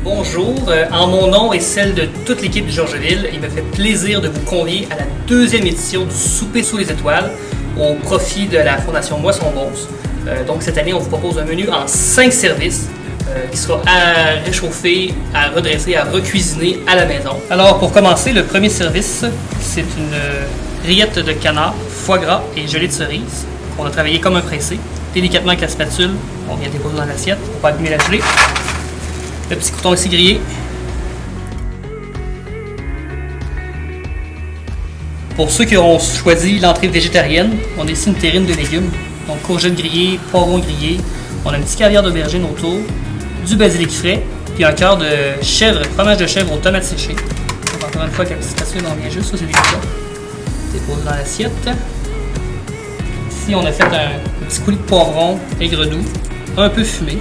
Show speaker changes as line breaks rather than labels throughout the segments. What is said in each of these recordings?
Bonjour, en mon nom et celle de toute l'équipe de Georgeville, il me fait plaisir de vous convier à la deuxième édition du Souper sous les étoiles au profit de la Fondation Moisson-Beauce. Donc cette année, on vous propose un menu en 5 services qui sera à réchauffer, à redresser, à recuisiner à la maison. Alors pour commencer, le premier service, c'est une rillette de canard, foie gras et gelée de cerise qu'on a travaillé comme un pressé. Délicatement avec la spatule, on vient déposer dans l'assiette pour ne pas abîmer la gelée. Le petit crouton aussi grillé. Pour ceux qui auront choisi l'entrée végétarienne, on a ici une terrine de légumes. Donc courgettes grillées, poivrons grillés. On a un petit caviar d'aubergine autour, du basilic frais, puis un cœur de chèvre, fromage de chèvre aux tomates séchées. Donc encore une fois, avec la petite spatule, on vient juste, ça c'est des ça. Déposé dans l'assiette. Ici, on a fait un petit coulis de poivron aigre doux, un peu fumé.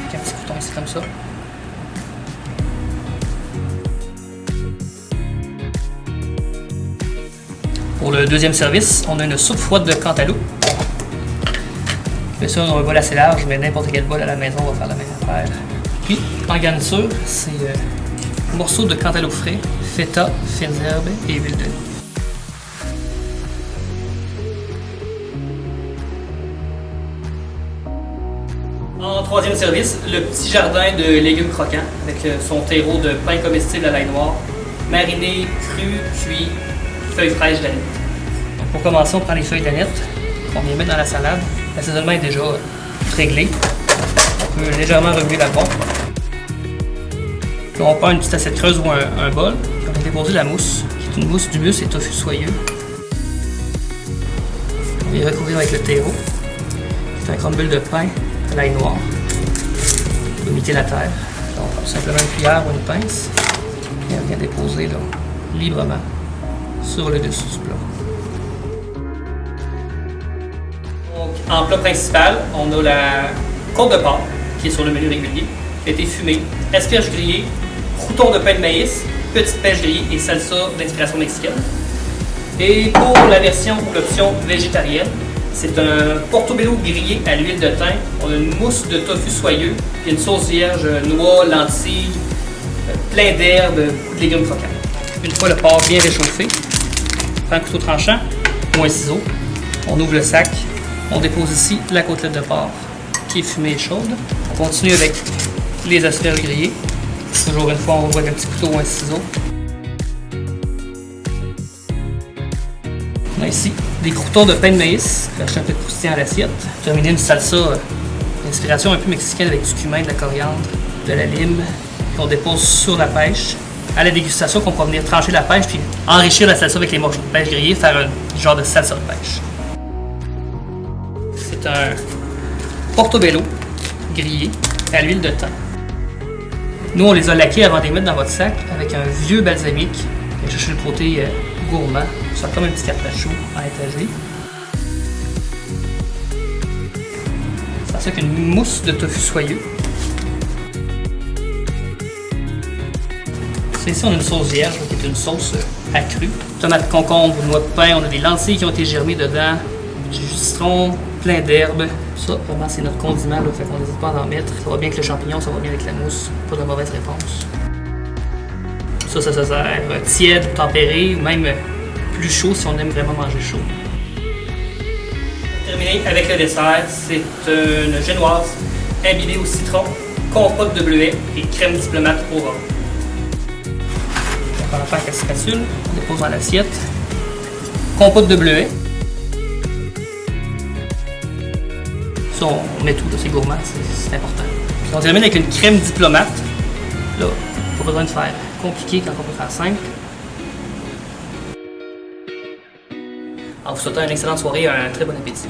Avec un petit crouton ici comme ça. Pour le deuxième service, on a une soupe froide de cantaloupe. Je fais ça dans un bol assez large, mais n'importe quel bol à la maison va faire la même affaire. Puis, en garniture, c'est un morceau de cantaloupe frais, feta, fines herbes et huile d'olive. En troisième service, le petit jardin de légumes croquants avec son terreau de pain comestible à l'ail noir, mariné, cru, cuit, feuilles fraîches d'aneth. Pour commencer, on prend les feuilles d'aneth qu'on vient mettre dans la salade. L'assaisonnement est déjà réglé. On peut légèrement remuer la pompe. Puis on prend une petite assiette creuse ou un bol. Puis on va déposer la mousse, qui est une mousse d'humus et tofu soyeux. On vient recouvrir avec le terreau. C'est un crumble de pain à l'ail noir. On va imiter la terre. Donc, on prend simplement une cuillère ou une pince. Et on vient déposer là, librement sur le dessus du plat. Donc, en plat principal, on a la côte de porc qui est sur le menu régulier, été fumée, asperges grillées, croûtons de pain de maïs, petite pêche grillée et salsa d'inspiration mexicaine. Et pour la version ou l'option végétarienne, c'est un portobello grillé à l'huile de thym. On a une mousse de tofu soyeux, puis une sauce vierge, noix, lentilles, plein d'herbes, beaucoup de légumes croquants. Une fois le porc bien réchauffé, on prend un couteau tranchant ou un ciseau, on ouvre le sac, on dépose ici la côtelette de porc qui est fumée et chaude. On continue avec les asperges grillées. Toujours une fois, on ouvre avec un petit couteau ou un ciseau. On a ici des croûtons de pain de maïs, rajouter un peu de croustillant à l'assiette. Terminer une salsa d'inspiration un peu mexicaine avec du cumin, de la coriandre, de la lime, qu'on dépose sur la pêche. À la dégustation, qu'on pourra venir trancher la pêche puis enrichir la salsa avec les morceaux de pêche grillés, faire un genre de salsa de pêche. C'est un portobello grillé à l'huile de thym. Nous, on les a laqués avant de les mettre dans votre sac avec un vieux balsamique. J'ai cherché le côté gourmand. Ça comme un petit carpaccio à étager. Ça fait avec une mousse de tofu soyeux. Ici, on a une sauce vierge qui est une sauce accrue. Tomates, concombres, noix de pain, on a des lentilles qui ont été germées dedans, du jus de citron, plein d'herbes. Ça, vraiment, c'est notre condiment, là, fait qu'on n'hésite pas à en mettre. Ça va bien avec le champignon, ça va bien avec la mousse. Pas de mauvaise réponse. Ça se sert tiède, tempéré, ou même plus chaud si on aime vraiment manger chaud. Terminé avec le dessert, c'est une génoise imbibée au citron, compote de bleuets et crème diplomate au rhum. On va faire avec la spatule, on dépose dans l'assiette. Compote de bleuets. Ça, on met tout, c'est gourmand, c'est important. Puis on termine avec une crème diplomate. Là, pas besoin de faire compliqué quand on peut faire simple. En vous souhaitant une excellente soirée et un très bon appétit.